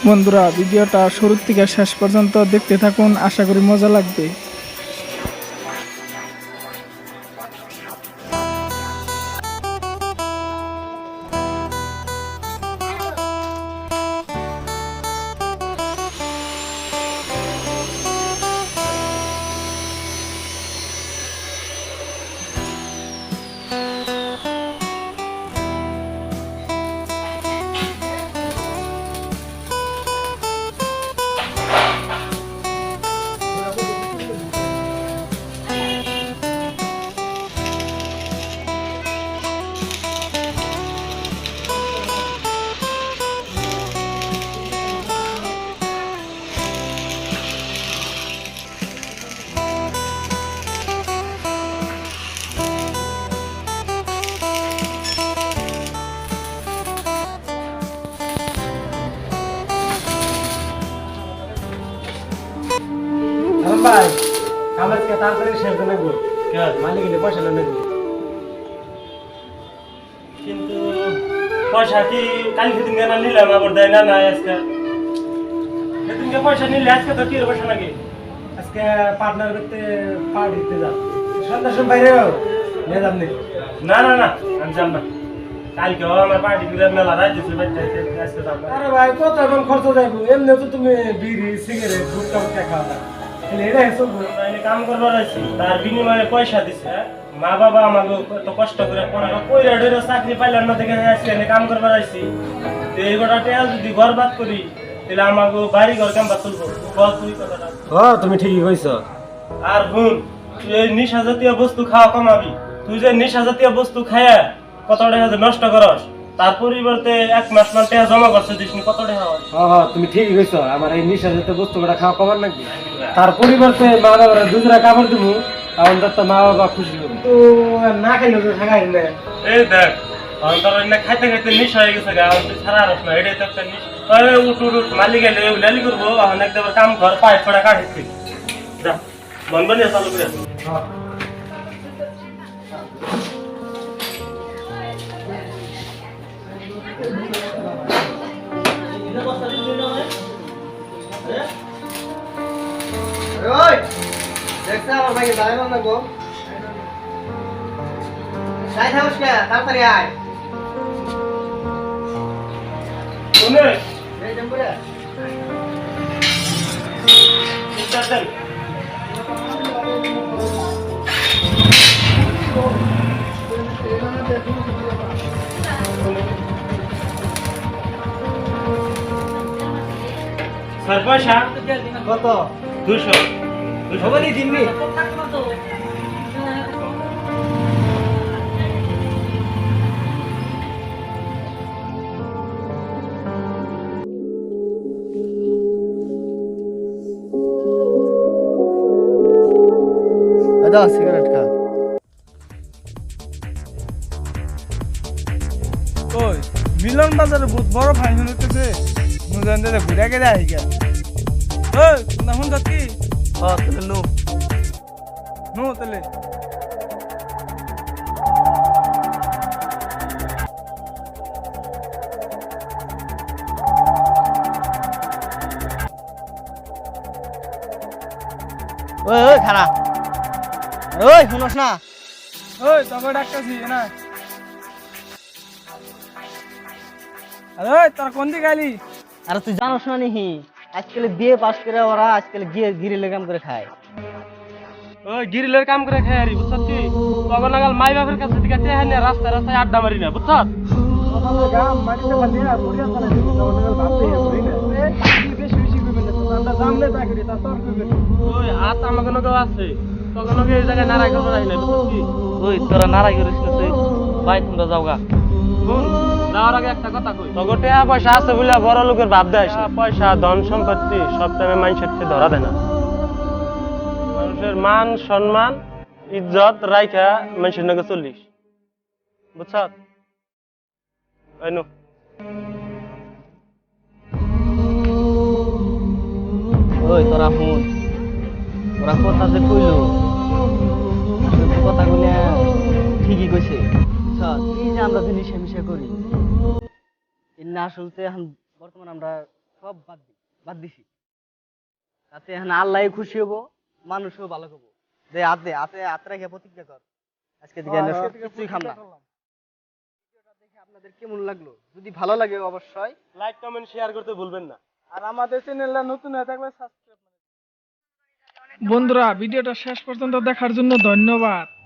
বন্ধুরা ভিডিওটা শুরু থেকে শেষ পর্যন্ত দেখতে থাকুন, আশা করি মজা লাগবে। ভাই কামাজকে তাড়াতাড়ি শেষ করে নেব। মালিক এলে পয়সা নেব, কিন্তু পয়সা কি কালকে দিন না নিলাম আবার দেয় না আজকে সেদিনকে পয়সা নিলে আজকে তো কি পয়সা নাকি আজকে পার্টনার করতে পার্টি দিতে যাব। সন্ধ্যার সময় বাইরে নিয়ে যাবনি? না না না আমি যাব না, কালকে আমার পার্টি করে মেলা রাত দিচ্ছে আজকে যাব না। আরে ভাই কত এখন খরচ যাইব? এমনি তো তুমি বিড়ি সিগারেট গুটকা মুটকা খাওয়া না, এটা চলবো। তাইলে কাম করবার আছি, তার বিনিময়ে পয়সা দিছে। মা বাবা আমাকে এত কষ্ট করে পড়ানো কইরা ডইরা চাকরি পাইলাম না দেখে আজকে এনে কাম করবার আইছি। তো এই গোটা টাকা যদি বরবাদ করি তাহলে আমাকে বাড়ি ঘর কাম চলবো। বল তুই কথাটা। তুমি ঠিকই কইছো। আর হুন, তুই এই নিশা জাতীয় বস্তু খাওয়া কমাবি। তুই যে নিশা জাতীয় বস্তু খায়া কত টাকা যে নষ্ট করস, তার পরিবর্তে 1 মাস মান টাকা জমা করছে দিসনি, কত টাকা হয়? তুমি ঠিকই কইছো। আমার এই নিশা জাতীয় বস্তুগুলো খাওয়া কমার নাকি? তার পরিবর্তে মা বাবার দুজরা কাপড় দিব, তখন তো মা বাবা খুশি হবে। তো না খাইলে তো থাকাই না। এই দেখ, অন্তর না খাইতে খাইতে নিশা হয়ে গেছে গা, তুই ছাড়া রস না, এটাই তো একটা নিশা। তবে উঠ উঠ উঠ, মালিক এলে লালি করবো, এখন একদম কাম কর, পায়ে ছড়া কাটিস যা, বন্ধ নিয়ে চালু করে। দেখছে আমার ভাইকে দাঁড়ানো না গো, যাই থাকস কে তাড়াতাড়ি আয়। শুনে এই জম্বুরে দেন স্যার পয়সা কত 200 হবে নি দিনবি? দাদা সিগারেট খা। ওই মিলন বাজারে বহুত বড় ফাংশন হইতেছে, মুজান দাদা ঘুরে গেলে আইগা। ওই না হুন যাচ্ছি তাহলে নো নো তাহলে ওই ওই খারা, ওই শুনস না? ওই তোকে ডাকতেছি না। আরে ওই তোর কোন দিকে গেলি? আরে তুই জানোস না নিহি আজকাল বিয়ে পাস করে ওরা আজকাল গিয়ে গিরিলে কাম করে খায়। ওই গিরিলের কাম করে খাই আরি, বুঝছত কি? তখন লাগাল মাই বাপের কাছে দিকে চেহার নিয়ে রাস্তায় রাস্তায় আড্ডা মারি না, বুঝছত? গাম মাটিতে বাঁধিয়া পড়িয়া চলে দিবি, তখন ভাবতে হই না বেশি বেশি করবে না, তো আমরা জানলে চাকরি তা তোর করবে। ওই হাত আমাকে নকে আছে, তখন ওকে এই জায়গায় নারাই করতে রাখি না, বুঝছত কি? ওই তোরা নারাই করিস না তুই, ভাই তোমরা যাও গা। শুন, যাওয়ার আগে একটা কথা কই, তখন টাকা পয়সা আছে বলে বড় লোকের ভাব দেয়। পয়সা ধন সম্পত্তি সব টাইমে মানুষের চেয়ে ধরা দেয় না। মানুষের মান সম্মান ইজ্জত রাইখা মানুষের নাকি চল্লিশ, বুঝছত? এই নো ওই তোরা শুন, ওরা কথা যে কইলো আসলে কথাগুলো ঠিকই কইছে। এই যে আমরা যে নিশা মিশা করি, এর না আসলতে এখন বর্তমানে আমরা সব বাদ দিছি তাতে এখন আল্লাহ খুশি হবো মানুষও ভালো হবো যে হাতে রেখে প্রতিজ্ঞা কর আজকে থেকে আমি কিছুই খাম না ভিডিওটা দেখে আপনাদের কেমন লাগলো যদি ভালো লাগে অবশ্যই লাইক কমেন্ট শেয়ার করতে ভুলবেন না। আর আমাদের চ্যানেলটা নতুন হয়ে থাকলে সাবস্ক্রাইব। বন্ধুরা ভিডিওটা শেষ পর্যন্ত দেখার জন্য ধন্যবাদ।